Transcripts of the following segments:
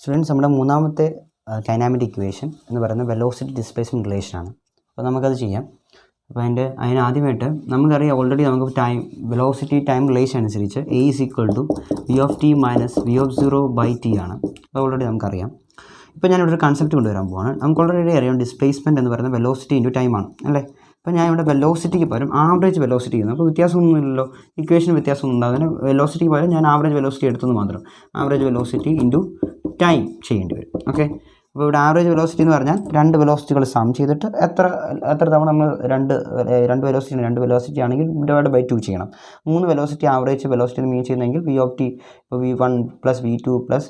Students, നമ്മുടെ മൂന്നാമത്തെ കൈനാമിക് equation എന്ന് പറയുന്നത് വെലോസിറ്റി ഡിസ്പ്ലേസ്മെൻറ്റ് റിലേഷൻ ആണ്. അപ്പോൾ നമുക്കത് ചെയ്യാം. അപ്പോൾ അതിനാദ്യമായിട്ട് നമുക്കറിയാം, ഓൾറെഡി നമുക്ക് വെലോസിറ്റി ടൈം റിലേഷൻ അനുസരിച്ച് A = v(t) - v(0)/t ആണ്. അത് ഓൾറെഡി നമുക്കറിയാം. ഇപ്പോൾ ഞാനിവിടെ ഒരു കൺസെപ്റ്റ് കൊണ്ടുവരാൻ പോവാണ്. നമുക്ക് ഓൾറെഡി അറിയാം ഡിസ്പ്ലേസ്മെൻറ്റ് എന്ന് പറയുന്നത് വെലോസിറ്റി ഇൻറ്റു ടൈമാണ് അല്ലേ. അപ്പോൾ ഞാനിവിടെ വെലോസിറ്റിക്ക് പകരം ആവറേജ് വെലോസിറ്റി ചെയ്യുന്നു. അപ്പോൾ വ്യത്യാസമൊന്നുമില്ലല്ലോ, ഇക്വേഷൻ വ്യത്യാസമൊന്നും ഉണ്ടാകും. വെലോസിറ്റിക്ക് പകരം ഞാൻ ആവറേജ് വെലോസിറ്റി എടുത്തെന്ന് മാത്രം. ആവറേജ് വെലോസിറ്റി ഇൻറ്റു ടൈം ചെയ്യേണ്ടി വരും. ഓക്കെ, അപ്പോൾ ഇവിടെ ആവറേജ് വെലോസിറ്റി എന്ന് പറഞ്ഞാൽ രണ്ട് വെലോസിറ്റികൾ സം ചെയ്തിട്ട് എത്ര തവണ നമ്മൾ രണ്ട് വെലോസിറ്റി ആണെങ്കിൽ /2 ചെയ്യണം. 3 വെലോസിറ്റി ആവറേജ് വെലോസിറ്റി മീൻ ചെയ്യുന്നെങ്കിൽ v(t) ഇപ്പോൾ v1 + v2 +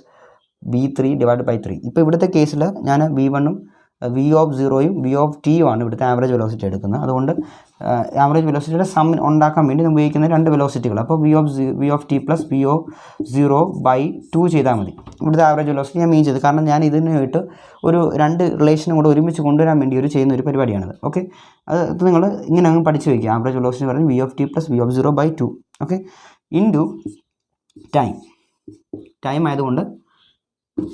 v3/3. ഇപ്പോൾ ഇവിടുത്തെ കേസിൽ ഞാൻ v1-ഉം v(0)യും v(t)യും ആണ് ഇവിടുത്തെ ആവറേജ് വെലോസിറ്റി എടുക്കുന്നത്. അതുകൊണ്ട് ആവറേജ് വെലോസിറ്റിയുടെ സം ഉണ്ടാക്കാൻ വേണ്ടി നമ്മൾ ഉപയോഗിക്കുന്ന രണ്ട് വെലോസിറ്റികൾ. അപ്പോൾ v(t) + v(0)/2 ചെയ്താൽ മതി. ഇവിടുത്തെ ആവറേജ് വെലോസിറ്റി ഞാൻ മീൻ ചെയ്തു, കാരണം ഞാൻ ഇതിനായിട്ട് ഒരു രണ്ട് റിലേഷനും കൂടെ ഒരുമിച്ച് കൊണ്ടുവരാൻ വേണ്ടി ചെയ്യുന്ന ഒരു പരിപാടിയാണിത്. ഓക്കെ, അത് നിങ്ങൾ ഇങ്ങനെ അങ്ങ് പഠിച്ച് വയ്ക്കുക. ആവറേജ് വെലോസിറ്റി പറഞ്ഞാൽ v(t) + v(0)/2. Okay, into time ആയതുകൊണ്ട്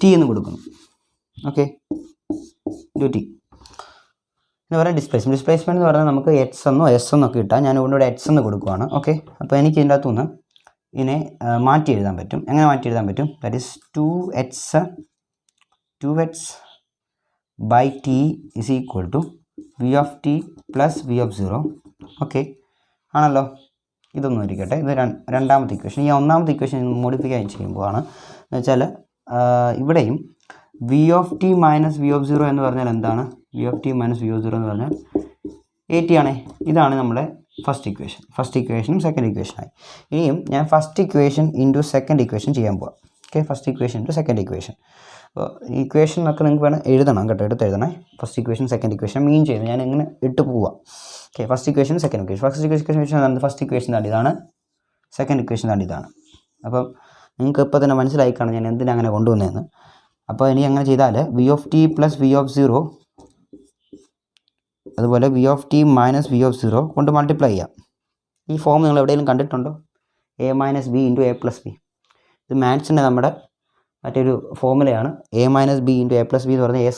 t എന്ന് കൊടുക്കുന്നു. ഓക്കെ, ഇൻറ്റു t എന്ന് പറയുന്നത് ഡിസ്പ്ലേസ്മെൻറ്റ് എന്ന് പറഞ്ഞാൽ നമുക്ക് h എന്നോ s എന്നോ കിട്ടാം. ഞാൻ ഇവിടെ h എന്ന് കൊടുക്കുകയാണ്. ഓക്കെ, അപ്പോൾ എനിക്ക് ഇതിൻ്റെ അകത്തുനിന്ന് ഇതിനെ മാറ്റി എഴുതാൻ പറ്റും. എങ്ങനെ മാറ്റി എഴുതാൻ പറ്റും? That is 2h/t = v(t) + v(0). Okay ആണല്ലോ. ഇതൊന്നും ഇരിക്കട്ടെ, ഇത് രണ്ടാമത്തെ ഇക്വേഷൻ. ഈ ഒന്നാമത്തെ ഇക്വേഷൻ മോഡിഫൈ ചെയ്യുമ്പോഴാണ് എന്ന് വെച്ചാൽ ഇവിടെയും v(t - v(0) എന്ന് പറഞ്ഞാൽ എന്താണ്? v(t - v(0) എന്ന് പറഞ്ഞാൽ at ആണ്. ഇതാണ് നമ്മുടെ ഫസ്റ്റ് ഇക്വേഷനും സെക്കൻഡ് ഇക്വേഷനായി. ഇനിയും ഞാൻ first equation into second equation ചെയ്യാൻ പോവാം. Okay, first equation into second equation. അപ്പോൾ ഇക്വേഷനൊക്കെ നിങ്ങൾക്ക് വേണം എഴുതണം കേട്ടോ, എടുത്തെഴുതണേ. ഫസ്റ്റ് ഇക്വേഷൻ സെക്കൻഡ് ഇക്വേഷൻ മീൻ ചെയ്യുന്നത് ഞാൻ ഇങ്ങനെ ഇട്ട് പോവാം. Okay, first equation second equation. First equation ഇതാണ്, സെക്കൻഡ് ഇക്വേഷൻ ഇതാണ്. അപ്പം നിങ്ങൾക്ക് ഇപ്പോൾ തന്നെ മനസ്സിലായി കാണും ഞാൻ എന്തിനാ അങ്ങനെ കൊണ്ടുവന്നതെന്ന്. അപ്പോൾ ഇനി അങ്ങനെ ചെയ്താൽ v(t + v(0) അതുപോലെ v(t - v(0) കൊണ്ട് മൾട്ടിപ്ലൈ ചെയ്യാം. ഈ ഫോം നിങ്ങൾ എവിടെയെങ്കിലും കണ്ടിട്ടുണ്ടോ? a - b × a + b. ഇത് മാത്സിൻ്റെ നമ്മുടെ മറ്റൊരു ഫോമുലയാണ്. a - b × a + b എന്ന് പറഞ്ഞാൽ a²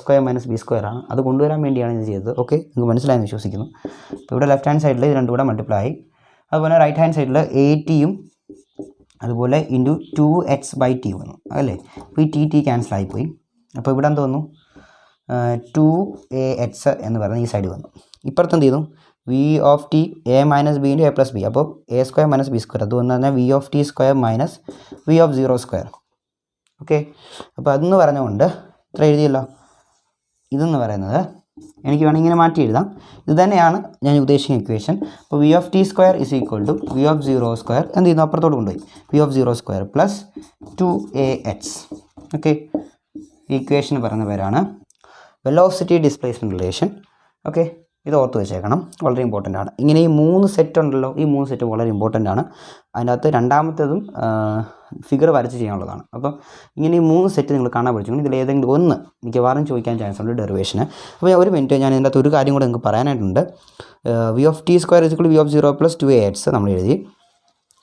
- b² ആണ്. അത് കൊണ്ടുവരാൻ വേണ്ടിയാണ് ഇത് ചെയ്തത്. ഓക്കെ, നിങ്ങൾക്ക് മനസ്സിലായെന്ന് വിശ്വസിക്കുന്നു. അപ്പോൾ ഇവിടെ ലെഫ്റ്റ് ഹാൻഡ് സൈഡിൽ ഇത് രണ്ടും കൂടെ മൾട്ടിപ്ലൈ ആയി. അതുപോലെ റൈറ്റ് ഹാൻഡ് സൈഡിൽ at-യും അതുപോലെ ഇൻറ്റു 2h/t വന്നു അല്ലേ. അപ്പോൾ ഈ t ക്യാൻസൽ ആയിപ്പോയി. അപ്പോൾ ഇവിടെ എന്ത് വന്നു? 2ah എന്ന് പറയുന്ന ഈ സൈഡ് വന്നു. ഇപ്പുറത്ത് എന്ത് ചെയ്തു? v(t) a - b × a + b. അപ്പോൾ a² - b². അത് എന്ന് പറഞ്ഞാൽ v(t² - v(0)². ഓക്കെ, അപ്പോൾ അതെന്ന് പറഞ്ഞുകൊണ്ട് ഇത്ര എഴുതിയല്ലോ. ഇതെന്ന് പറയുന്നത് എനിക്ക് വേണമെങ്കിൽ ഇങ്ങനെ മാറ്റി എഴുതാം. ഇത് തന്നെയാണ് ഞാൻ ഉദ്ദേശിക്കുന്ന ഇക്വേഷൻ. അപ്പോൾ v(t² = v(0)² എന്ത് ചെയ്യുന്നു? അപ്പുറത്തോട്ട് കൊണ്ടുപോയി v(0)² + 2ah. ഓക്കെ, ഈ ഇക്വേഷൻ പറയുന്ന പേരാണ് വെലോസിറ്റി ഡിസ്പ്ലേസ്മെൻറ്റ് റിലേഷൻ. ഓക്കെ, ഇത് ഓർത്ത് വെച്ചേക്കണം, വളരെ ഇമ്പോർട്ടൻ്റ് ആണ്. ഇങ്ങനെ ഈ 3 സെറ്റ് ഉണ്ടല്ലോ, ഈ 3 സെറ്റ് വളരെ ഇമ്പോർട്ടൻ്റ് ആണ്. അതിനകത്ത് രണ്ടാമത്തേതും ഫിഗർ വരച്ച് ചെയ്യാനുള്ളതാണ്. അപ്പം ഇങ്ങനെ ഈ 3 സെറ്റ് നിങ്ങൾ കാണാൻ പഠിച്ചു. ഇതിൽ ഏതെങ്കിലും ഒന്ന് മിക്കവാറും ചോദിക്കാൻ ചാൻസ് ഉണ്ട് ഡെറിവേഷന്. അപ്പോൾ ഒരു മിനിറ്റ്, ഞാൻ ഇതിൻ്റെ അകത്ത് ഒരു കാര്യം കൂടെ നിങ്ങൾക്ക് പറയാനായിട്ടുണ്ട്. v(t² = v(0) + 2ah നമ്മൾ എഴുതി.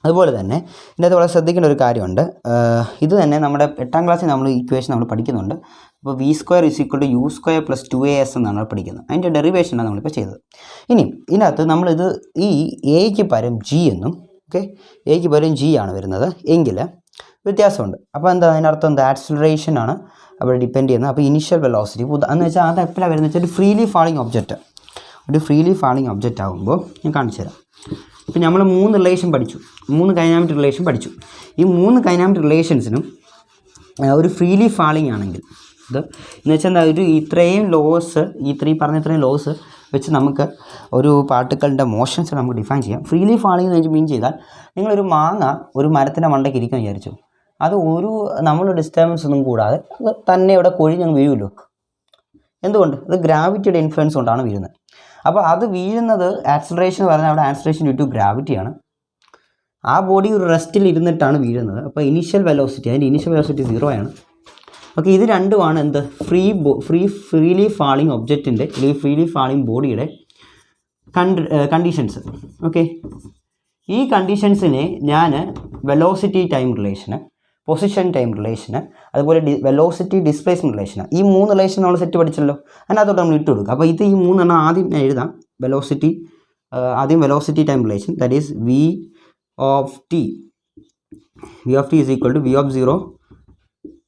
അതുപോലെ തന്നെ ഇതിനകത്ത് വളരെ ശ്രദ്ധിക്കേണ്ട ഒരു കാര്യമുണ്ട്. ഇത് തന്നെ നമ്മുടെ 8ാം ക്ലാസ്സിൽ നമ്മൾ ഇക്വേഷൻ നമ്മൾ പഠിക്കുന്നുണ്ട്. അപ്പോൾ v² = u² + 2as എന്നാണ് പഠിക്കുന്നത്. അതിൻ്റെ ഡെറിവേഷനാണ് നമ്മളിപ്പോൾ ചെയ്തത്. ഇനി ഇതിനകത്ത് നമ്മളിത് ഈ എക്ക് പകരം g എന്നും, ഓക്കെ, എക്ക് പകരം g ആണ് വരുന്നത് എങ്കിൽ വ്യത്യാസമുണ്ട്. അപ്പോൾ എന്താ അതിനർത്ഥം? എന്താ? ആക്സിലറേഷൻ ആണ് അവിടെ ഡിപ്പെൻഡ് ചെയ്യുന്നത്. അപ്പോൾ ഇനിഷ്യൽ വെലോസിറ്റി എന്ന് വെച്ചാൽ അത് എപ്പോഴാണ് വരുന്നത് വെച്ചാൽ ഒരു ഫ്രീലി ഫാളിങ് ഒബ്ജക്റ്റ് ആകുമ്പോൾ ഞാൻ കാണിച്ചു തരാം. ഇപ്പം നമ്മൾ 3 റിലേഷൻ പഠിച്ചു, 3 കൈനാമിക് റിലേഷൻ പഠിച്ചു. ഈ 3 കൈനാമിക് റിലേഷൻസിനും ഒരു ഫ്രീലി ഫാളിങ് ആണെങ്കിൽ ഇത് എന്ന് വെച്ചാൽ എന്താ, ഒരു ഇത്രയും ലോസ് വെച്ച് നമുക്ക് ഒരു പാർട്ടിക്കിളിൻ്റെ മോഷൻസ് നമുക്ക് ഡിഫൈൻ ചെയ്യാം. ഫ്രീലി ഫാളിങ് എന്ന് മീൻ ചെയ്താൽ നിങ്ങളൊരു മാങ്ങ ഒരു മരത്തിൻ്റെ മണ്ടയ്ക്ക് ഇരിക്കാൻ വിചാരിച്ചു, അത് നമ്മൾ ഡിസ്റ്റർബൻസ് ഒന്നും കൂടാതെ അത് തന്നെ ഇവിടെ കൊഴിഞ്ഞങ്ങ് വീഴുമല്ലോ. എന്തുകൊണ്ട്? അത് ഗ്രാവിറ്റിയുടെ ഇൻഫ്ലുവൻസ് കൊണ്ടാണ് വീഴുന്നത്. അപ്പോൾ അത് വീഴുന്നത് ആക്സിലറേഷൻ എന്ന് പറഞ്ഞാൽ അവിടെ ആക്സിലറേഷൻ ഡ്യൂ ടു ഗ്രാവിറ്റിയാണ്. ആ ബോഡി ഒരു റെസ്റ്റിൽ ഇരുന്നിട്ടാണ് വീഴുന്നത്. അപ്പോൾ അതിൻ്റെ ഇനീഷ്യൽ വെലോസിറ്റി 0 ആണ്. ഓക്കെ, ഇത് രണ്ടുമാണ് എന്ത്? ഫ്രീലി ഫാളിങ് ഒബ്ജക്റ്റിൻ്റെ അല്ലെങ്കിൽ ഫ്രീലി ഫാളിങ് ബോഡിയുടെ കണ്ടീഷൻസ്. ഓക്കെ, ഈ കണ്ടീഷൻസിനെ ഞാൻ വെലോസിറ്റി ടൈം റിലേഷന് പൊസിഷൻ ടൈം റിലേഷന്, അതുപോലെ വെലോസിറ്റി ഡിസ്പ്ലേസ്മെൻറ്റ് റിലേഷന്. ഈ 3 റിലേഷൻ നമ്മൾ സെറ്റ് പഠിച്ചല്ലോ, അതിനകത്തോട്ട് നമ്മൾ ഇട്ട് കൊടുക്കുക. അപ്പോൾ ഇത് ഈ 3 ആദ്യം ഞാൻ എഴുതാം. ആദ്യം velocity time relation, that is v of t is equal to v of 0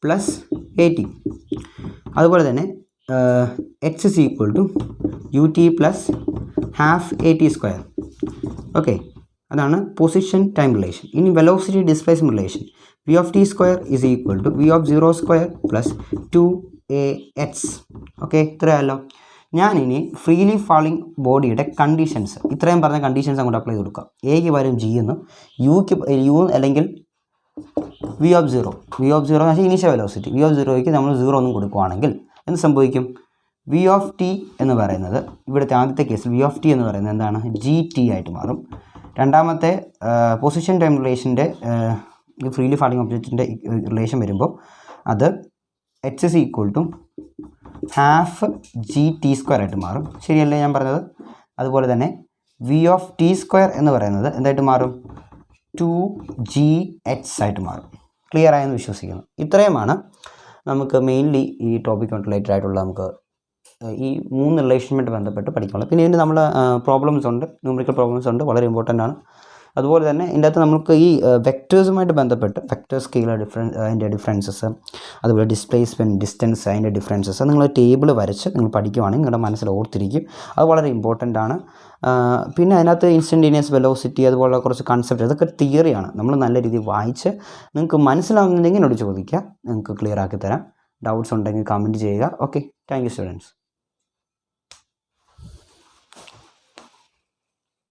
plus AT. അതുപോലെ തന്നെ H is equal to UT plus half AT square. Okay, അതാണ് പൊസിഷൻ ടൈം റിലേഷൻ. ഇനി velocity displacement relation, v of t square is equal to v of 0 square plus 2AX. Okay, ഇത്രയല്ലോ. ഞാനിനി freely falling ബോഡിയുടെ conditions, ഇത്രയും പറഞ്ഞ conditions അങ്ങോട്ട് apply ചെയ്ത് കൊടുക്കാം. എക്ക് പകരം G എന്നും യു അല്ലെങ്കിൽ വി ഓഫ് 0 എന്ന് വെച്ചാൽ ഇനീഷ്യൽ വെലോസിറ്റി, വി ഓഫ് 0ക്ക് നമ്മൾ 0 ഒന്നും കൊടുക്കുകയാണെങ്കിൽ എന്ത് സംഭവിക്കും? വി ഓഫ് ടി എന്ന് പറയുന്നത്, ഇവിടുത്തെ ആദ്യത്തെ കേസിൽ വി ഓഫ് ടി എന്ന് പറയുന്നത് എന്താണ്? GT ആയിട്ട് മാറും. രണ്ടാമത്തെ പൊസിഷൻ ടൈം റിലേഷൻ്റെ ഫ്രീലി ഫാളിങ് ഒബ്ജക്റ്റിൻ്റെ റിലേഷൻ വരുമ്പോൾ അത് H is equal to half GT square ആയിട്ട് മാറും. ശരിയല്ലേ ഞാൻ പറഞ്ഞത്? അതുപോലെ തന്നെ വി ഓഫ് ടി സ്ക്വയർ എന്ന് പറയുന്നത് എന്തായിട്ട് മാറും? 2GH ആയിട്ട് മാറും. ക്ലിയർ ആയെന്ന് വിശ്വസിക്കുന്നു. ഇത്രയുമാണ് നമുക്ക് മെയിൻലി ഈ ടോപ്പിക് റിലേറ്റഡ് ആയിട്ടുള്ള നമുക്ക് ഈ 3 റിലേഷനുമായിട്ട് ബന്ധപ്പെട്ട് പഠിക്കാനുള്ളത്. പിന്നെ ഇതിന് നമ്മൾ പ്രോബ്ലംസ് ഉണ്ട്, ന്യൂമറിക്കൽ പ്രോബ്ലംസ് ഉണ്ട്, വളരെ ഇമ്പോർട്ടൻ്റ് ആണ്. അതുപോലെ തന്നെ ഇതിൻ്റെ അകത്ത് നമുക്ക് ഈ വെക്ടേഴ്സുമായിട്ട് ബന്ധപ്പെട്ട് വെക്ടർ സ്കെയിലർ അതിൻ്റെ ഡിഫറൻസസ്, അതുപോലെ ഡിസ്പ്ലേസ്മെൻറ്റ്, ഡിസ്റ്റൻസ്, അതിൻ്റെ ഡിഫറൻസസ് നിങ്ങൾ ടേബിൾ വരച്ച് നിങ്ങൾ പഠിക്കുവാണെങ്കിൽ നിങ്ങളുടെ മനസ്സിൽ ഓർത്തിരിക്കും. അത് വളരെ ഇമ്പോർട്ടൻ്റ് ആണ്. പിന്നെ അതിനകത്ത് ഇൻസ്റ്റൻറ്റേനിയസ് വെലോസിറ്റി, അതുപോലുള്ള കുറച്ച് കൺസെപ്റ്റ്, അതൊക്കെ തിയറിയാണ്. നമ്മൾ നല്ല രീതിയിൽ വായിച്ച് നിങ്ങൾക്ക് മനസ്സിലാവുന്നുണ്ടെങ്കിൽ എന്നോട് ചോദിക്കുക, നിങ്ങൾക്ക് ക്ലിയർ ആക്കി തരാം. ഡൗട്ട്സ് ഉണ്ടെങ്കിൽ കമൻറ്റ് ചെയ്യുക. Okay, thank you students.